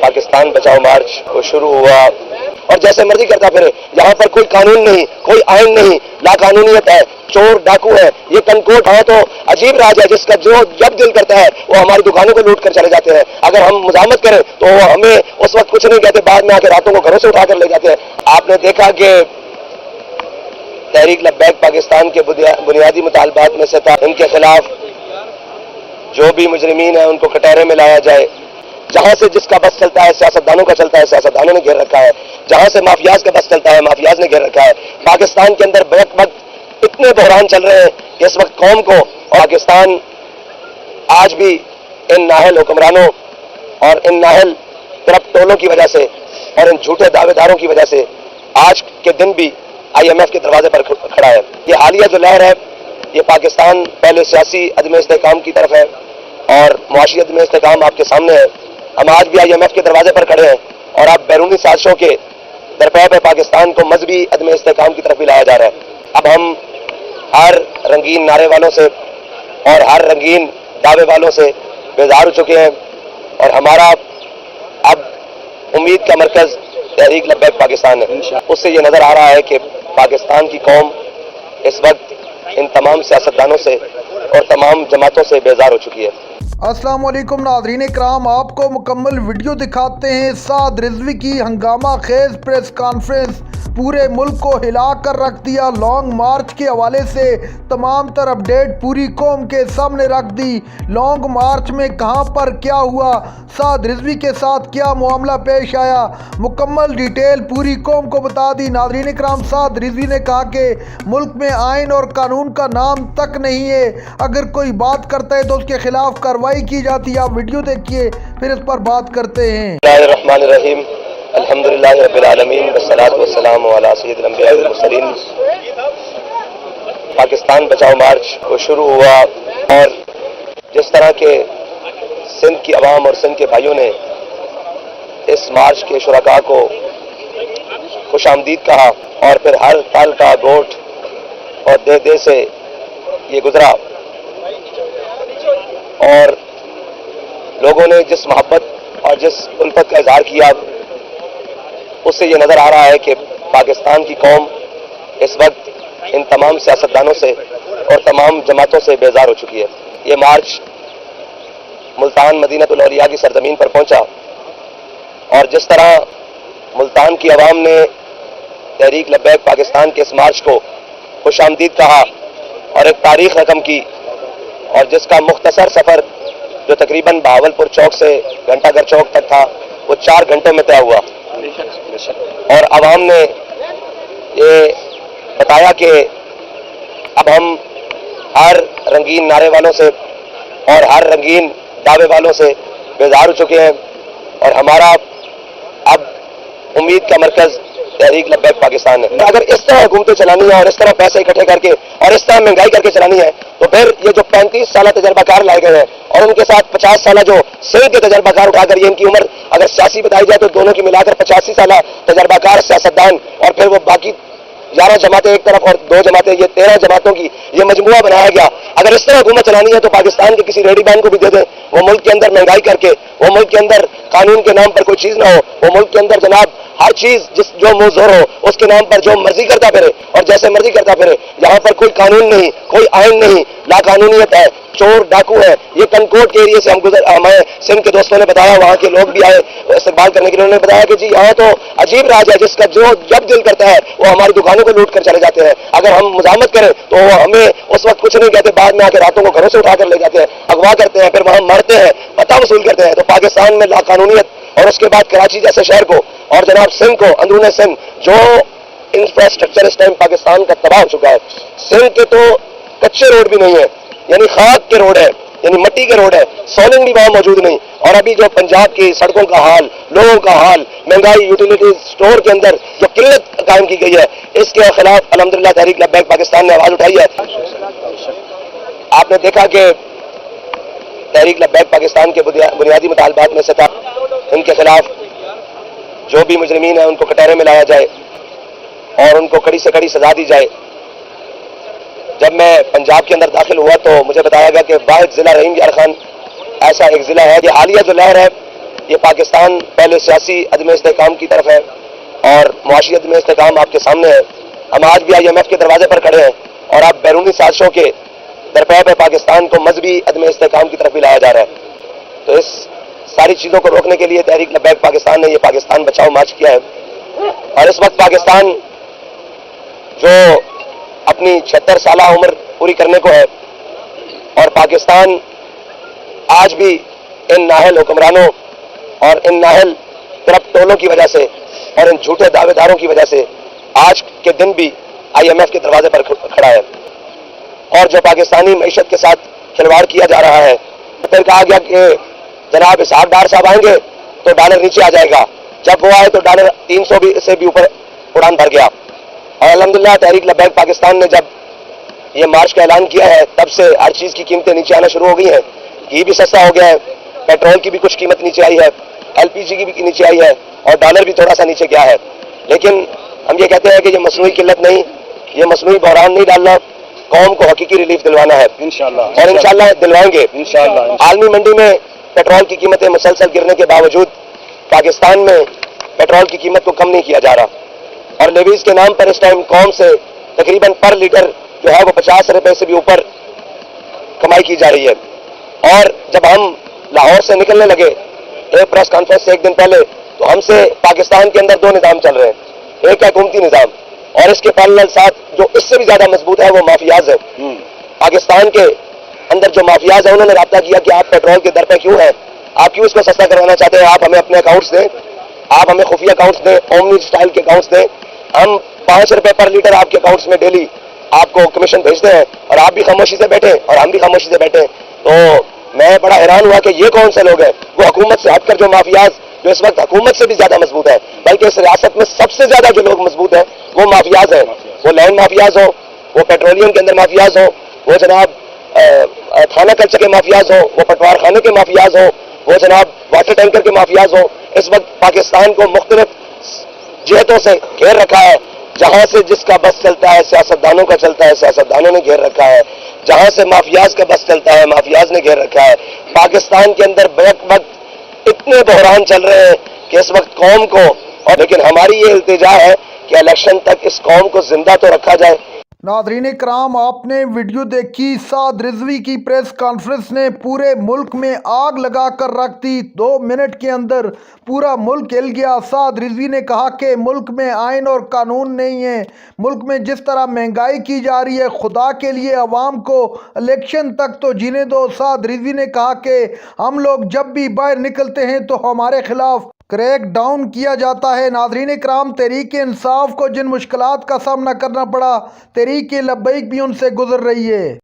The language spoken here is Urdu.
پاکستان بچاؤ مارچ وہ شروع ہوا اور جیسے مرضی کرتا پھرے. یہاں پر کوئی قانون نہیں, کوئی آئین نہیں, لا قانونیت ہے, چور ڈاکو ہے, یہ کنکوٹ ہے. تو عجیب راج ہے جس کا جو جب دل کرتا ہے وہ ہماری دکانوں کو لوٹ کر چلے جاتے ہیں. اگر ہم مزاحمت کریں تو وہ ہمیں اس وقت کچھ نہیں کہتے, بعد میں آ کے راتوں کو گھروں سے اٹھا کر لے جاتے ہیں. آپ نے دیکھا کہ تحریک لبیک پاکستان کے بنیادی مطالبات میں سے تھا ان کے خلاف جو بھی مجرمین ہیں ان کو کٹہرے میں لایا جائے. جہاں سے جس کا بس چلتا ہے سیاستدانوں کا چلتا ہے, سیاستدانوں نے گھیر رکھا ہے. جہاں سے مافیاز کا بس چلتا ہے مافیاز نے گھیر رکھا ہے. پاکستان کے اندر بیک وقت اتنے بحران چل رہے ہیں کہ اس وقت قوم کو, پاکستان آج بھی ان نااہل حکمرانوں اور ان نااہل طرف ٹولوں کی وجہ سے اور ان جھوٹے دعوے داروں کی وجہ سے آج کے دن بھی IMF کے دروازے پر کھڑا ہے. یہ حالیہ جو لہر ہے یہ پاکستان پہلے سیاسی عدم استحکام کی طرف ہے اور معاشی عدم استحکام آپ کے سامنے ہے. ہم آج بھی IMF کے دروازے پر کھڑے ہیں اور اب بیرونی سازشوں کے درپے پہ پاکستان کو مذہبی عدم استحکام کی طرف بھی لایا جا رہا ہے. اب ہم ہر رنگین نعرے والوں سے اور ہر رنگین دعوے والوں سے بیزار ہو چکے ہیں اور ہمارا اب امید کا مرکز تحریک لبیک پاکستان ہے. اس سے یہ نظر آ رہا ہے کہ پاکستان کی قوم اس وقت ان تمام سیاستدانوں سے اور تمام جماعتوں سے بیزار ہو چکی ہے. السلام علیکم ناظرین کرام، آپ کو مکمل ویڈیو دکھاتے ہیں. سعد رضوی کی ہنگامہ خیز پریس کانفرنس پورے ملک کو ہلا کر رکھ دیا. لانگ مارچ کے حوالے سے تمام تر اپڈیٹ پوری قوم کے سامنے رکھ دی. لانگ مارچ میں کہاں پر کیا ہوا, سعد رضوی کے ساتھ کیا معاملہ پیش آیا, مکمل ڈیٹیل پوری قوم کو بتا دی. ناظرین کرام، سعد رضوی نے کہا کہ ملک میں آئین اور قانون کا نام تک نہیں ہے, اگر کوئی بات کرتا ہے تو اس کے خلاف کارروائی کی جاتی ہے. آپ ویڈیو دیکھیے پھر اس پر بات کرتے ہیں. بسم اللہ الرحمن الرحیم, الحمدللہ رب العالمین والصلاۃ والسلام علی سید الانبیاء والمرسلین. پاکستان بچاؤ مارچ وہ شروع ہوا اور جس طرح کے سندھ کی عوام اور سندھ کے بھائیوں نے اس مارچ کے شرکاء کو خوش آمدید کہا اور پھر ہر تال کا گوٹ اور دے سے یہ گزرا اور لوگوں نے جس محبت اور جس الفت کا اظہار کیا, اس سے یہ نظر آ رہا ہے کہ پاکستان کی قوم اس وقت ان تمام سیاستدانوں سے اور تمام جماعتوں سے بیزار ہو چکی ہے. یہ مارچ ملتان مدینہ الاولیاء کی سرزمین پر پہنچا اور جس طرح ملتان کی عوام نے تحریک لبیک پاکستان کے اس مارچ کو خوش آمدید کہا اور ایک تاریخ رقم کی, اور جس کا مختصر سفر جو تقریباً بہاولپور چوک سے گھنٹہ گھر چوک تک تھا وہ 4 گھنٹوں میں طے ہوا. اور عوام نے یہ بتایا کہ اب ہم ہر رنگین نعرے والوں سے اور ہر رنگین دعوے والوں سے بیزار ہو چکے ہیں اور ہمارا اب امید کا مرکز تحریک لبیک پاکستان ہے. اگر اس طرح حکومتیں چلانی ہے اور اس طرح پیسے اکٹھے کر کے اور اس طرح مہنگائی کر کے چلانی ہے تو پھر یہ جو 35 سالہ تجربہ کار لائے گئے ہیں اور ان کے ساتھ 50 سالہ جو سندھ کے تجربہ کار اٹھا کر, یہ ان کی عمر اگر سیاسی بتائی جائے تو دونوں کی ملا کر 85 سالہ تجربہ کار سیاستدان اور پھر وہ باقی 11 جماعتیں ایک طرف اور 2 جماعتیں, یہ 13 جماعتوں کی یہ مجموعہ بنایا گیا. اگر اس طرح حکومت چلانی ہے تو پاکستان کے کسی ریڈی بین کو بھی دے دیں, وہ ملک کے اندر مہنگائی کر کے, وہ ملک کے اندر قانون کے نام پر کوئی چیز نہ ہو, وہ ملک کے اندر جناب ہر چیز جو منہ زور ہو اس کے نام پر جو مرضی کرتا پھرے اور جیسے مرضی کرتا پھرے. یہاں پر کوئی قانون نہیں, کوئی آئین نہیں, لا قانونیت ہے, چور ڈاکو ہے. یہ کنکوٹ کے ایریے سے ہمیں سندھ کے دوستوں نے بتایا, وہاں کے لوگ بھی آئے استقبال کرنے کے لیے, انہوں نے بتایا کہ جی یہاں تو عجیب راج ہے جس کا جو جب دل کرتا ہے وہ ہماری دکانوں کو لوٹ کر چلے جاتے ہیں. اگر ہم مزاحمت کریں تو وہ ہمیں اس وقت کچھ نہیں کہتے, بعد میں آ کے راتوں کو گھروں سے اٹھا کر لے جاتے ہیں, اغوا کرتے ہیں, پھر وہاں مرتے ہیں, پتہ وصول کرتے ہیں. تو پاکستان میں لا قانونیت اور اس کے بعد کراچی جیسے شہر کو اور جناب سندھ کو, اندرون سندھ جو انفراسٹرکچر اس ٹائم پاکستان کا تباہ ہو چکا ہے. سندھ کے تو کچے روڈ بھی نہیں ہے, یعنی خاک کے روڈ ہے, یعنی مٹی کے روڈ ہے, سولنگ بھی وہاں موجود نہیں. اور ابھی جو پنجاب کی سڑکوں کا حال, لوگوں کا حال, مہنگائی, یوٹیلیٹیز اسٹور کے اندر جو قلت قائم کی گئی ہے, اس کے خلاف الحمدللہ تحریک لبیک پاکستان نے آواز اٹھائی ہے. آپ نے دیکھا کہ تحریک لبیک پاکستان کے بنیادی مطالبات میں سے تھا ان کے خلاف جو بھی مجرمین ہیں ان کو کٹہرے میں لایا جائے اور ان کو کڑی سے کڑی سزا دی جائے. جب میں پنجاب کے اندر داخل ہوا تو مجھے بتایا گیا کہ واحد ضلع رحیم یار خان ایسا ایک ضلع ہے. یہ حالیہ جو لہر ہے یہ پاکستان پہلے سیاسی عدم استحکام کی طرف ہے اور معاشی عدم استحکام آپ کے سامنے ہے. ہم آج بھی IMF کے دروازے پر کھڑے ہیں اور آپ بیرونی سازشوں کے درپے پہ پاکستان کو مذہبی عدم استحکام کی طرف بھی لایا جا رہا ہے. تو اس ساری چیزوں کو روکنے کے لیے تحریک لبیک پاکستان نے یہ پاکستان بچاؤ مارچ کیا ہے. اور اس وقت پاکستان جو اپنی 76 سالہ عمر پوری کرنے کو ہے اور پاکستان آج بھی ان نااہل حکمرانوں اور ان نااہل طرف ٹولوں کی وجہ سے اور ان جھوٹے دعوے داروں کی وجہ سے آج کے دن بھی IMF کے دروازے پر کھڑا ہے. اور جو پاکستانی معیشت کے ساتھ کھلواڑ کیا جا رہا ہے. پھر کہا گیا کہ جناب اسحاق ڈار صاحب آئیں گے تو ڈالر نیچے آ جائے گا. جب وہ آئے تو ڈالر 300 سے بھی اوپر اڑان بھر گیا. اور الحمدللہ تحریک لبیک پاکستان نے جب یہ مارچ کا اعلان کیا ہے تب سے ہر چیز کی قیمتیں نیچے آنا شروع ہو گئی ہیں. گھی بھی سستا ہو گیا ہے, پیٹرول کی بھی کچھ قیمت نیچے آئی ہے, LPG کی بھی نیچے آئی ہے اور ڈالر بھی تھوڑا سا نیچے گیا ہے. لیکن ہم یہ کہتے ہیں کہ یہ مصنوعی قلت نہیں, یہ مصنوعی بحران نہیں ڈالنا, قوم کو حقیقی ریلیف دلوانا ہے انشاءاللہ, اور انشاءاللہ دلوائیں گے انشاءاللہ. عالمی منڈی میں پیٹرول کی قیمتیں مسلسل گرنے کے باوجود پاکستان میں پیٹرول کی قیمت کو کم نہیں کیا جا رہا اور لیویز کے نام پر اس ٹائم قوم سے تقریباً پر لیٹر جو ہے وہ 50 روپے سے بھی اوپر کمائی کی جا رہی ہے. اور جب ہم لاہور سے نکلنے لگے ایک پریس کانفرنس سے ایک دن پہلے, تو ہم سے پاکستان کے اندر 2 نظام چل رہے ہیں. ایک ہے حکومتی نظام اور اس کے پیرلل ساتھ جو اس سے بھی زیادہ مضبوط ہے وہ مافیاز ہے. پاکستان کے اندر جو مافیاز ہیں انہوں نے رابطہ کیا کہ آپ پیٹرول کے در پہ کیوں ہیں, آپ کیوں اس کو سستا کروانا چاہتے ہیں, آپ ہمیں اپنے اکاؤنٹس دیں, آپ ہمیں خفیہ اکاؤنٹس دیں, اومنی اسٹائل کے اکاؤنٹس دیں, ہم 5 روپے پر لیٹر آپ کے اکاؤنٹس میں ڈیلی آپ کو کمیشن بھیجتے ہیں اور آپ بھی خاموشی سے بیٹھیں اور ہم بھی خاموشی سے بیٹھیں. تو میں بڑا حیران ہوا کہ یہ کون سے لوگ ہیں, وہ حکومت سے ہٹ کر جو مافیاز جو اس وقت حکومت سے بھی زیادہ مضبوط ہے, بلکہ اس ریاست میں سب سے زیادہ جو لوگ مضبوط ہیں وہ مافیاز ہیں. وہ لینڈ مافیاز ہوں, وہ پیٹرولیم کے اندر مافیاز ہوں, وہ جناب تھانہ کلچر کے مافیاز ہوں, وہ پٹوار خانے کے مافیاز ہوں, وہ جناب واٹر ٹینکر کے مافیاز ہوں. اس وقت پاکستان کو مختلف جہتوں سے گھیر رکھا ہے. جہاں سے جس کا بس چلتا ہے سیاستدانوں کا چلتا ہے, سیاستدانوں نے گھیر رکھا ہے. جہاں سے مافیاز کا بس چلتا ہے مافیاز نے گھیر رکھا ہے. پاکستان کے اندر بیک وقت اتنے بحران چل رہے ہیں کہ اس وقت قوم کو, اور لیکن ہماری یہ التجا ہے کہ الیکشن تک اس قوم کو زندہ تو رکھا جائے. ناظرین کرام, آپ نے ویڈیو دیکھی. سعد رضوی کی پریس کانفرنس نے پورے ملک میں آگ لگا کر رکھ دی. 2 منٹ کے اندر پورا ملک ہل گیا. سعد رضوی نے کہا کہ ملک میں آئین اور قانون نہیں ہے, ملک میں جس طرح مہنگائی کی جا رہی ہے, خدا کے لیے عوام کو الیکشن تک تو جینے دو. سعد رضوی نے کہا کہ ہم لوگ جب بھی باہر نکلتے ہیں تو ہمارے خلاف کریک ڈاؤن کیا جاتا ہے. ناظرین کرام, تحریک انصاف کو جن مشکلات کا سامنا کرنا پڑا, تحریک لبیک بھی ان سے گزر رہی ہے.